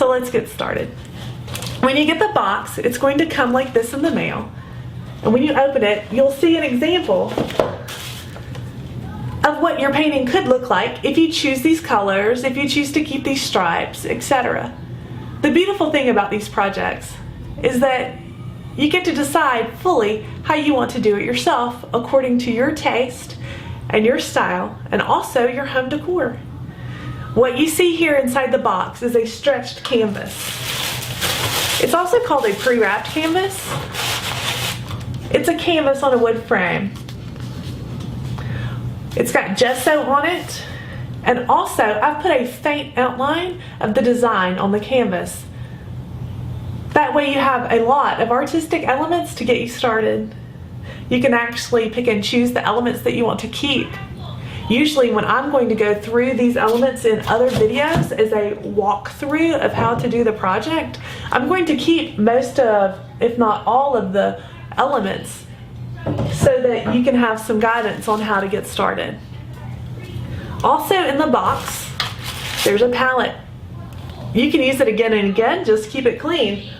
So let's get started. When you get the box, it's going to come like this in the mail. And when you open it, you'll see an example of what your painting could look like if you choose these colors, if you choose to keep these stripes, etc. The beautiful thing about these projects is that you get to decide fully how you want to do it yourself according to your taste and your style and also your home decor. What you see here inside the box is a stretched canvas. It's also called a pre-wrapped canvas. It's a canvas on a wood frame. It's got gesso on it, and also I've put a faint outline of the design on the canvas. That way you have a lot of artistic elements to get you started. You can actually pick and choose the elements that you want to keep. Usually when I'm going to go through these elements in other videos as a walkthrough of how to do the project, I'm going to keep most of, if not all of the elements so that you can have some guidance on how to get started. Also in the box, there's a palette. You can use it again and again, just keep it clean.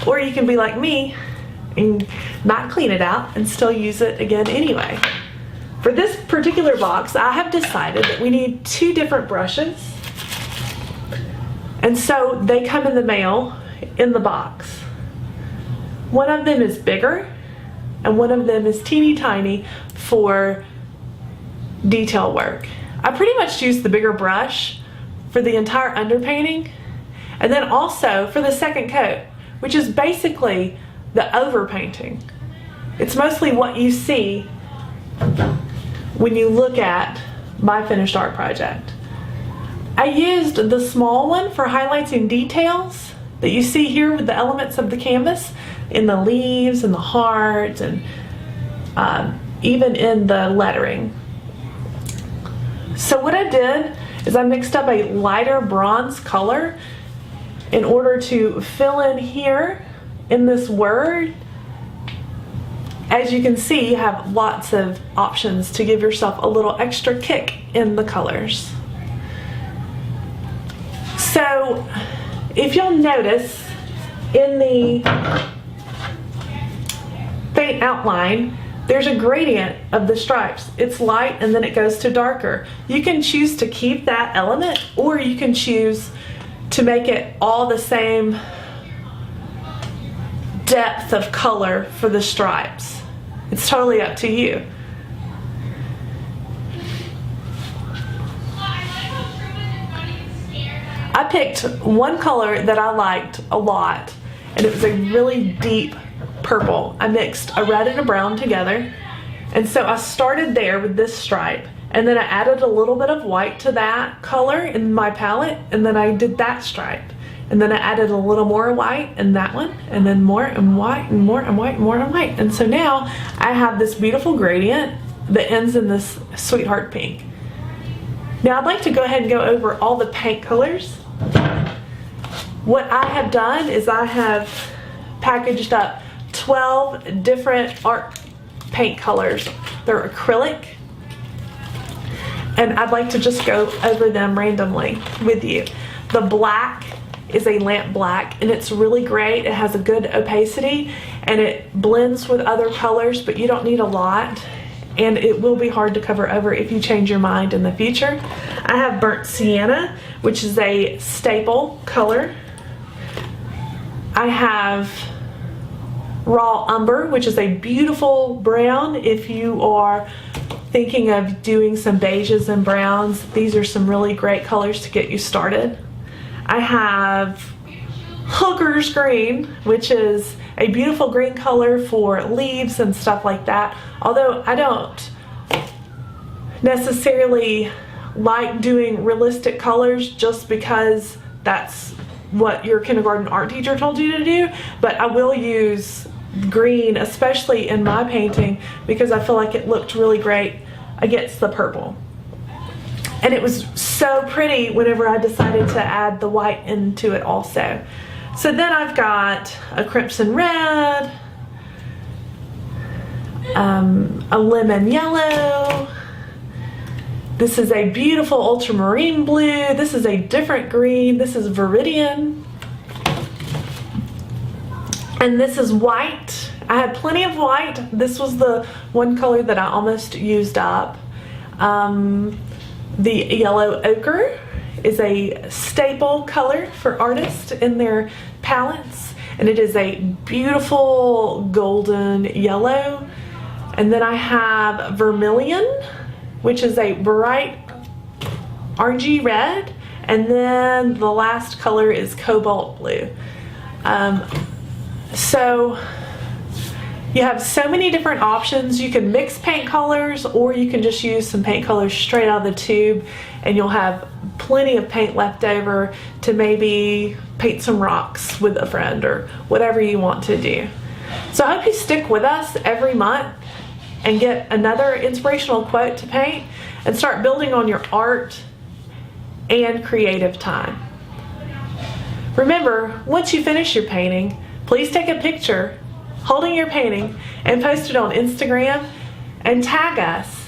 Or you can be like me and not clean it out and still use it again anyway. For this particular box, I have decided that we need 2 different brushes. And so they come in the mail in the box. One of them is bigger and one of them is teeny tiny for detail work. I pretty much use the bigger brush for the entire underpainting and then also for the second coat, which is basically the overpainting. It's mostly what you see when you look at my finished art project. I used the small one for highlights and details that you see here with the elements of the canvas in the leaves and the hearts and even in the lettering. So what I did is I mixed up a lighter bronze color in order to fill in here in this word. As you can see, you have lots of options to give yourself a little extra kick in the colors. So if you'll notice in the faint outline, there's a gradient of the stripes. It's light and then it goes to darker. You can choose to keep that element or you can choose to make it all the same depth of color for the stripes. It's totally up to you. I picked one color that I liked a lot and it was a really deep purple. I mixed a red and a brown together, and so I started there with this stripe and then I added a little bit of white to that color in my palette and then I did that stripe and then I added a little more white in that one and then more and white and more and white and more and white, and so now I have this beautiful gradient that ends in this sweetheart pink. Now I'd like to go ahead and go over all the paint colors. What I have done is I have packaged up 12 different art paint colors. They're acrylic, and I'd like to just go over them randomly with you. The black is a lamp black and it's really great. It has a good opacity and it blends with other colors, but you don't need a lot and it will be hard to cover over if you change your mind in the future. I have burnt sienna, which is a staple color. I have raw umber, which is a beautiful brown if you are thinking of doing some beiges and browns. These are some really great colors to get you started. I have hooker's green, which is a beautiful green color for leaves and stuff like that. Although I don't necessarily like doing realistic colors just because that's what your kindergarten art teacher told you to do, but I will use green, especially in my painting, because I feel like it looked really great against the purple. And it was so pretty whenever I decided to add the white into it also. So then I've got a crimson red, a lemon yellow. This is a beautiful ultramarine blue. This is a different green. This is viridian. And this is white. I had plenty of white. This was the one color that I almost used up. The yellow ochre is a staple color for artists in their palettes, and it is a beautiful golden yellow. And then I have vermilion, which is a bright orangey red, and then the last color is cobalt blue. So you have so many different options. You can mix paint colors, or you can just use some paint colors straight out of the tube, and you'll have plenty of paint left over to maybe paint some rocks with a friend or whatever you want to do. So I hope you stick with us every month and get another inspirational quote to paint and start building on your art and creative time. Remember, once you finish your painting, please take a picture holding your painting and post it on Instagram and tag us